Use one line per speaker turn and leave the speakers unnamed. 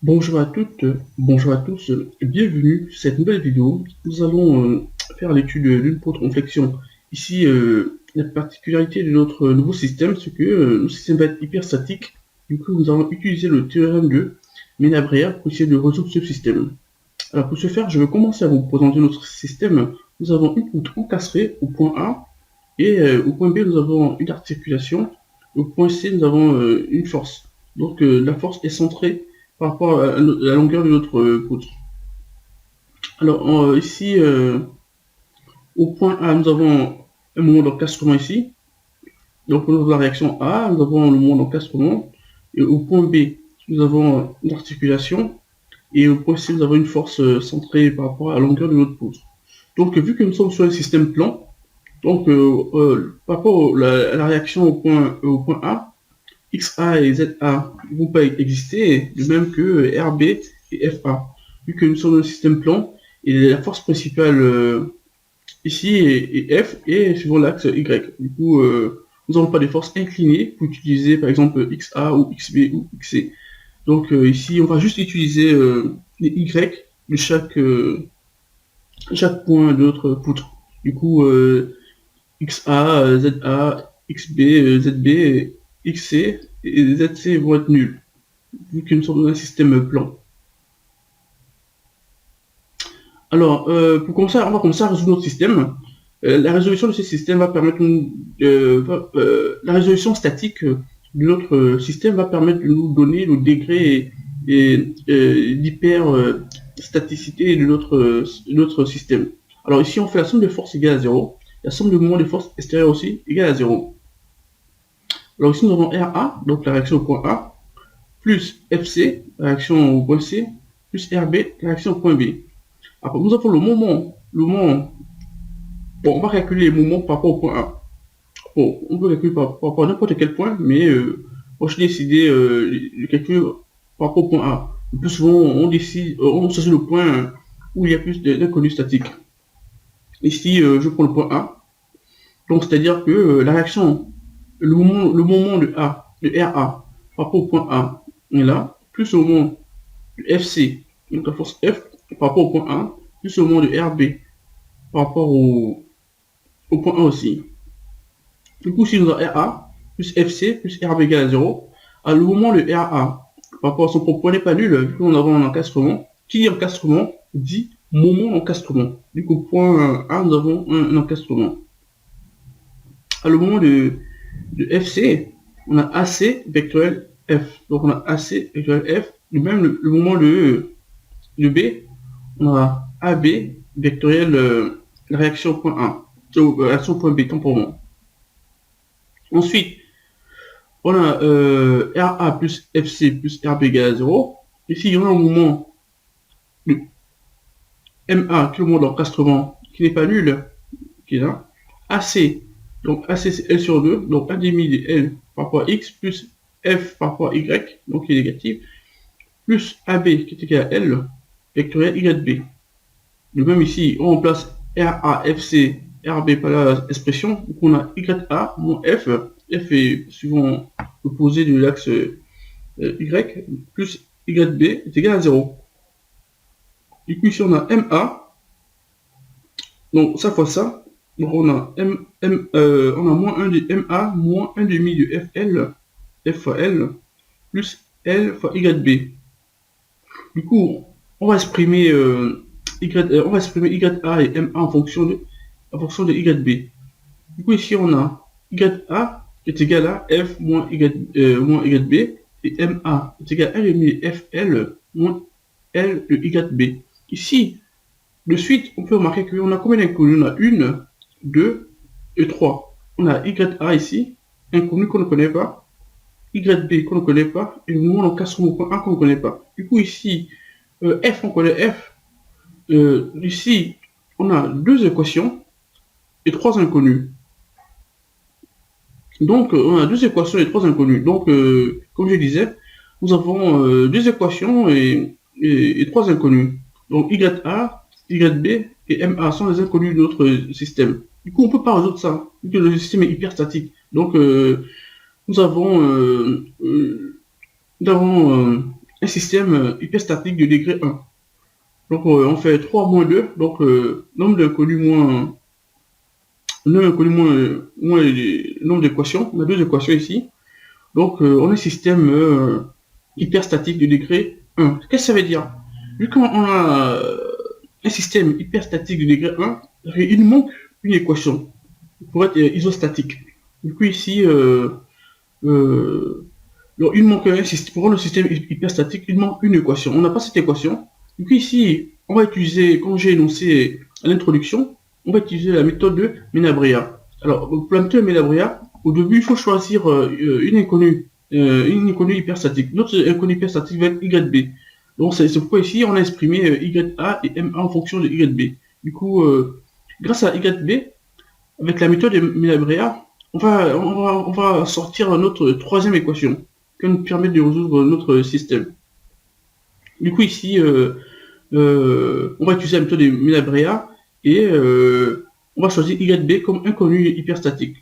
Bonjour à toutes, bonjour à tous, bienvenue sur cette nouvelle vidéo. Nous allons faire l'étude d'une flexion. Ici, la particularité de notre nouveau système, c'est que notre système va être hyper statique. Du coup, nous allons utiliser le théorème de Menabrea pour essayer de résoudre ce système. Alors pour ce faire, je vais commencer à vous présenter notre système. Nous avons une poutre encastrée au point A et au point B, nous avons une articulation. Au point C, nous avons une force. Donc la force est centrée par rapport à la longueur de notre poutre. Alors ici, au point A, nous avons un moment d'encastrement ici. Donc pour la réaction A, nous avons le moment d'encastrement. Et au point B, nous avons une articulation. Et au point C, nous avons une force centrée par rapport à la longueur de notre poutre. Donc vu que nous sommes sur un système plan, donc par rapport à la réaction au point A, XA et ZA ne vont pas exister, de même que RB et FA. Vu que nous sommes dans un système plan, et la force principale ici est F et suivant l'axe Y. Du coup, nous n'avons pas de forces inclinées pour utiliser par exemple XA ou XB ou XC. Donc ici, on va juste utiliser les Y de chaque point de notre poutre. Du coup, XA, ZA, XB, ZB, XC et ZC vont être nuls, vu que nous sommes dans un système plan. Alors, pour commencer, on va commencer à résoudre notre système. La résolution de ce système va permettre la résolution statique de notre système va permettre de nous donner le degré d'hyper staticité de notre système. Alors ici, on fait la somme de forces égale à 0. La somme de moments de force extérieure aussi égale à 0. Alors ici, nous avons RA, donc la réaction au point A, plus FC, la réaction au point C, plus RB, la réaction au point B. Après, nous avons le moment. Bon, on va calculer les moments par rapport au point A. Bon, on peut calculer par rapport à n'importe quel point, mais moi je décidé de calculer par rapport au point A. Le plus souvent, on décide, on choisit le point où il y a plus d'inconnus statiques. Ici, je prends le point A. Donc, c'est-à-dire que la réaction, le moment de RA par rapport au point A est là, plus le moment de FC, donc la force F par rapport au point A, plus le moment de RB par rapport au point A aussi. Du coup, si nous avons RA plus FC plus RB égale à 0, à le moment de RA par rapport à son propre point n'est pas nul, vu qu'on a un encastrement. Qui dit encastrement dit moment d'encastrement. Du coup, point A, nous avons un encastrement. À le moment de FC, on a AC vectoriel F. Donc on a AC vectoriel F. De même, le moment de B, on a AB vectoriel la réaction au point A. Réaction au point B, temporairement. Ensuite, on a RA plus FC plus RB égale à 0. Ici, on a un moment de MA, qui est le moment d'encastrement, qui n'est pas nul, qui est là. AC, donc AC c'est L sur 2, donc 1 demi de L par rapport à X, plus F par rapport à Y, donc qui est négatif, plus AB qui est égal à L, vectoriel YB. De même ici, on remplace RA, FC, RB par l'expression, donc on a YA moins F, F est suivant l'opposé de l'axe Y, plus YB est égal à 0. Du coup ici on a MA, donc ça fois ça, donc on a on a moins 1 de MA moins 1 demi de FL, F fois L, plus L fois YB. Du coup, on va exprimer YA et MA en fonction de YB. Du coup, ici on a YA qui est égal à F moins YB et MA est égal à 1 demi de FL moins L de YB. Ici, de suite, on peut remarquer qu'on a combien d'inconnus? On a 1, 2 et 3. On a YA ici, inconnu qu'on ne connaît pas, YB qu'on ne connaît pas, et le moment d'encastrement au point A qu'on ne connaît pas. Du coup, ici, F, on connaît F. Ici, on a 2 équations et 3 inconnus. Donc, on a 2 équations et 3 inconnus. Donc, comme je disais, nous avons 2 équations et 3 inconnus. Donc, YA, YB et MA sont les inconnus de notre système. Du coup, on ne peut pas résoudre ça, vu que le système est hyper statique. Donc, nous avons un système hyperstatique de degré 1. Donc on fait 3 moins 2, donc nombre d'inconnus moins le nombre d'équations. On a deux équations ici. Donc on a un système hyperstatique de degré 1. Qu'est-ce que ça veut dire? Vu qu'on a un système hyperstatique de degré 1, il nous manque une équation pour être isostatique. Du coup ici, donc, il manque un système, pour rendre le système hyperstatique, il manque une équation. On n'a pas cette équation. Du coup ici, on va utiliser, comme j'ai énoncé à l'introduction, on va utiliser la méthode de Menabrea. Alors, pour la méthode de Menabrea, au début, il faut choisir une inconnue hyperstatique. Notre inconnue hyperstatique va être YB. Donc, c'est pourquoi ici, on a exprimé YA et MA en fonction de YB. Du coup, grâce à YB, avec la méthode de Menabrea, on va sortir notre troisième équation qui nous permet de résoudre notre système. Du coup, ici, on va utiliser la méthode de Menabrea et on va choisir YB comme inconnu hyperstatique.